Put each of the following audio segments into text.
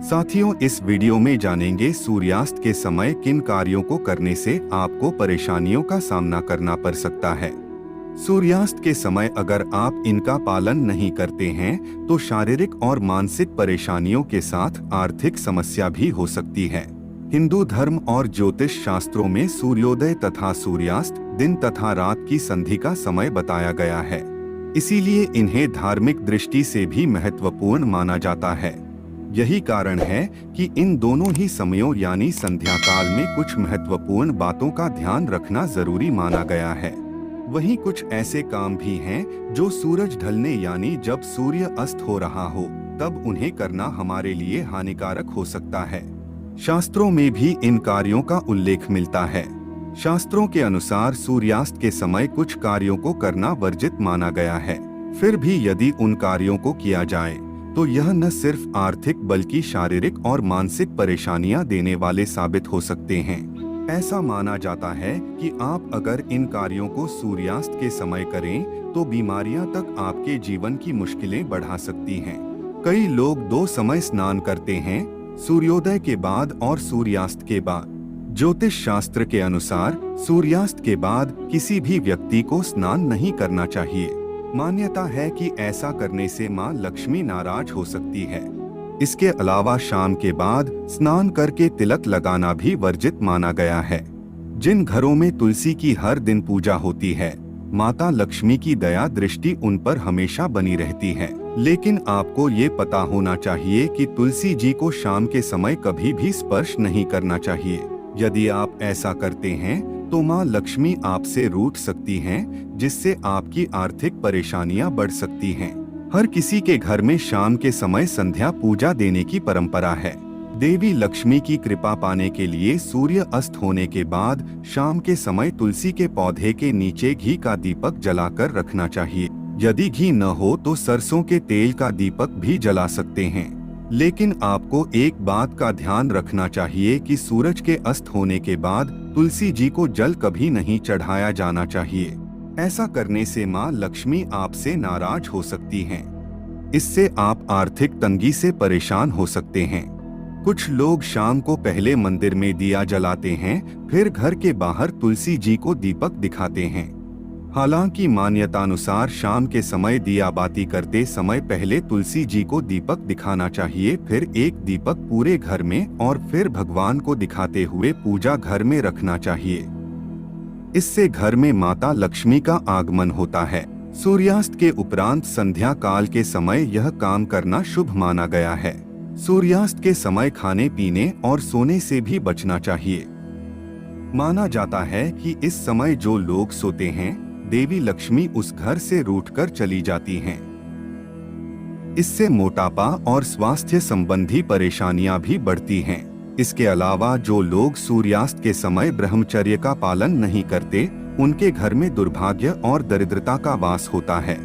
साथियों, इस वीडियो में जानेंगे सूर्यास्त के समय किन कार्यों को करने से आपको परेशानियों का सामना करना पड़ सकता है। सूर्यास्त के समय अगर आप इनका पालन नहीं करते हैं तो शारीरिक और मानसिक परेशानियों के साथ आर्थिक समस्या भी हो सकती है। हिंदू धर्म और ज्योतिष शास्त्रों में सूर्योदय तथा सूर्यास्त दिन तथा रात की संधि का समय बताया गया है, इसीलिए इन्हें धार्मिक दृष्टि से भी महत्वपूर्ण माना जाता है। यही कारण है कि इन दोनों ही समयों यानी संध्या काल में कुछ महत्वपूर्ण बातों का ध्यान रखना जरूरी माना गया है। वहीं कुछ ऐसे काम भी हैं जो सूरज ढलने यानी जब सूर्य अस्त हो रहा हो तब उन्हें करना हमारे लिए हानिकारक हो सकता है। शास्त्रों में भी इन कार्यों का उल्लेख मिलता है। शास्त्रों के अनुसार सूर्यास्त के समय कुछ कार्यों को करना वर्जित माना गया है। फिर भी यदि उन कार्यों को किया जाए तो यह न सिर्फ आर्थिक बल्कि शारीरिक और मानसिक परेशानियां देने वाले साबित हो सकते हैं। ऐसा माना जाता है कि आप अगर इन कार्यों को सूर्यास्त के समय करें तो बीमारियां तक आपके जीवन की मुश्किलें बढ़ा सकती हैं। कई लोग दो समय स्नान करते हैं, सूर्योदय के बाद और सूर्यास्त के बाद। ज्योतिष शास्त्र के अनुसार सूर्यास्त के बाद किसी भी व्यक्ति को स्नान नहीं करना चाहिए। मान्यता है कि ऐसा करने से मां लक्ष्मी नाराज हो सकती है। इसके अलावा शाम के बाद स्नान करके तिलक लगाना भी वर्जित माना गया है। जिन घरों में तुलसी की हर दिन पूजा होती है, माता लक्ष्मी की दया दृष्टि उन पर हमेशा बनी रहती है। लेकिन आपको ये पता होना चाहिए कि तुलसी जी को शाम के समय कभी भी स्पर्श नहीं करना चाहिए। यदि आप ऐसा करते हैं तो मां लक्ष्मी आपसे रूठ सकती हैं, जिससे आपकी आर्थिक परेशानियां बढ़ सकती हैं। हर किसी के घर में शाम के समय संध्या पूजा देने की परंपरा है। देवी लक्ष्मी की कृपा पाने के लिए सूर्य अस्त होने के बाद शाम के समय तुलसी के पौधे के नीचे घी का दीपक जलाकर रखना चाहिए। यदि घी न हो तो सरसों के तेल का दीपक भी जला सकते हैं। लेकिन आपको एक बात का ध्यान रखना चाहिए कि सूरज के अस्त होने के बाद तुलसी जी को जल कभी नहीं चढ़ाया जाना चाहिए। ऐसा करने से मां लक्ष्मी आपसे नाराज हो सकती हैं। इससे आप आर्थिक तंगी से परेशान हो सकते हैं। कुछ लोग शाम को पहले मंदिर में दिया जलाते हैं, फिर घर के बाहर तुलसी जी को दीपक दिखाते हैं। हालांकि मान्यतानुसार शाम के समय दिया बाती करते समय पहले तुलसी जी को दीपक दिखाना चाहिए, फिर एक दीपक पूरे घर में और फिर भगवान को दिखाते हुए पूजा घर में रखना चाहिए। इससे घर में माता लक्ष्मी का आगमन होता है। सूर्यास्त के उपरांत संध्या काल के समय यह काम करना शुभ माना गया है। सूर्यास्त के समय खाने पीने और सोने से भी बचना चाहिए। माना जाता है कि इस समय जो लोग सोते हैं, देवी लक्ष्मी उस घर से रूठकर चली जाती हैं। इससे मोटापा और स्वास्थ्य संबंधी परेशानियां भी बढ़ती हैं। इसके अलावा जो लोग सूर्यास्त के समय ब्रह्मचर्य का पालन नहीं करते, उनके घर में दुर्भाग्य और दरिद्रता का वास होता है।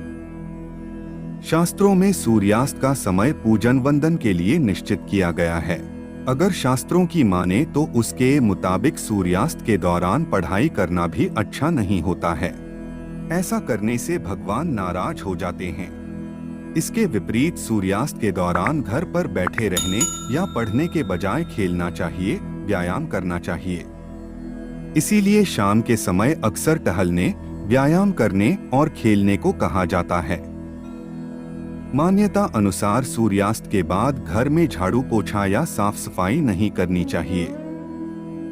शास्त्रों में सूर्यास्त का समय पूजन वंदन के लिए निश्चित किया गया है। अगर शास्त्रों की माने तो उसके मुताबिक सूर्यास्त के दौरान पढ़ाई करना भी अच्छा नहीं होता है। ऐसा करने से भगवान नाराज हो जाते हैं। इसके विपरीत सूर्यास्त के दौरान घर पर बैठे रहने या पढ़ने के बजाय खेलना चाहिए, व्यायाम करना चाहिए। इसीलिए शाम के समय अक्सर टहलने, व्यायाम करने और खेलने को कहा जाता है। मान्यता अनुसार सूर्यास्त के बाद घर में झाड़ू पोछा या साफ सफाई नहीं करनी चाहिए।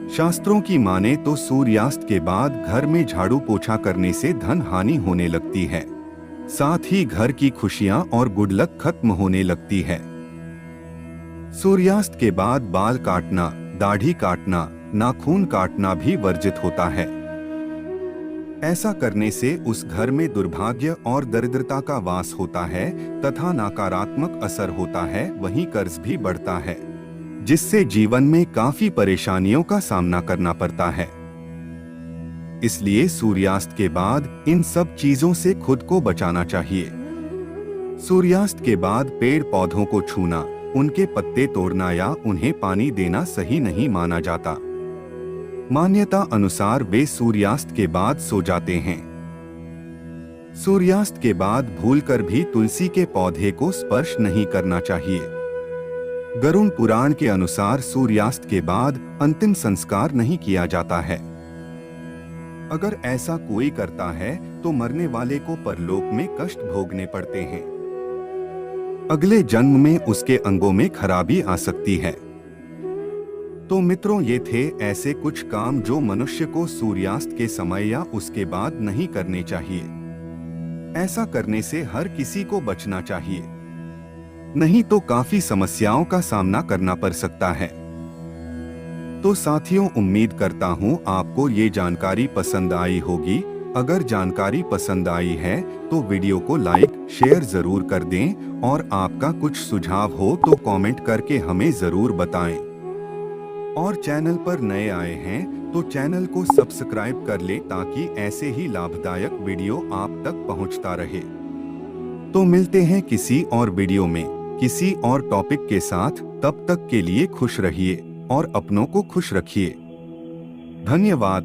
शास्त्रों की माने तो सूर्यास्त के बाद घर में झाड़ू पोछा करने से धन हानि होने लगती है, साथ ही घर की खुशियां और गुड लक खत्म होने लगती है। सूर्यास्त के बाद बाल काटना, दाढ़ी काटना, नाखून काटना भी वर्जित होता है। ऐसा करने से उस घर में दुर्भाग्य और दरिद्रता का वास होता है तथा नकारात्मक असर होता है। वहीं कर्ज भी बढ़ता है, जिससे जीवन में काफी परेशानियों का सामना करना पड़ता है। इसलिए सूर्यास्त के बाद इन सब चीजों से खुद को बचाना चाहिए। सूर्यास्त के बाद पेड़ पौधों को छूना, उनके पत्ते तोड़ना या उन्हें पानी देना सही नहीं माना जाता। मान्यता अनुसार वे सूर्यास्त के बाद सो जाते हैं। सूर्यास्त के बाद भूलकर भी तुलसी के पौधे को स्पर्श नहीं करना चाहिए। गरुड़ पुराण के अनुसार सूर्यास्त के बाद अंतिम संस्कार नहीं किया जाता है। अगर ऐसा कोई करता है तो मरने वाले को परलोक में कष्ट भोगने पड़ते हैं। अगले जन्म में उसके अंगों में खराबी आ सकती है। तो मित्रों, ये थे ऐसे कुछ काम जो मनुष्य को सूर्यास्त के समय या उसके बाद नहीं करने चाहिए। ऐसा करने से हर किसी को बचना चाहिए, नहीं तो काफी समस्याओं का सामना करना पड़ सकता है। तो साथियों, उम्मीद करता हूँ आपको ये जानकारी पसंद आई होगी। अगर जानकारी पसंद आई है तो वीडियो को लाइक शेयर जरूर कर दें और आपका कुछ सुझाव हो तो कमेंट करके हमें जरूर बताएं। और चैनल पर नए आए हैं तो चैनल को सब्सक्राइब कर ले ताकि ऐसे ही लाभदायक वीडियो आप तक पहुंचता रहे। तो मिलते हैं किसी और वीडियो में किसी और टॉपिक के साथ। तब तक के लिए खुश रहिए और अपनों को खुश रखिए। धन्यवाद।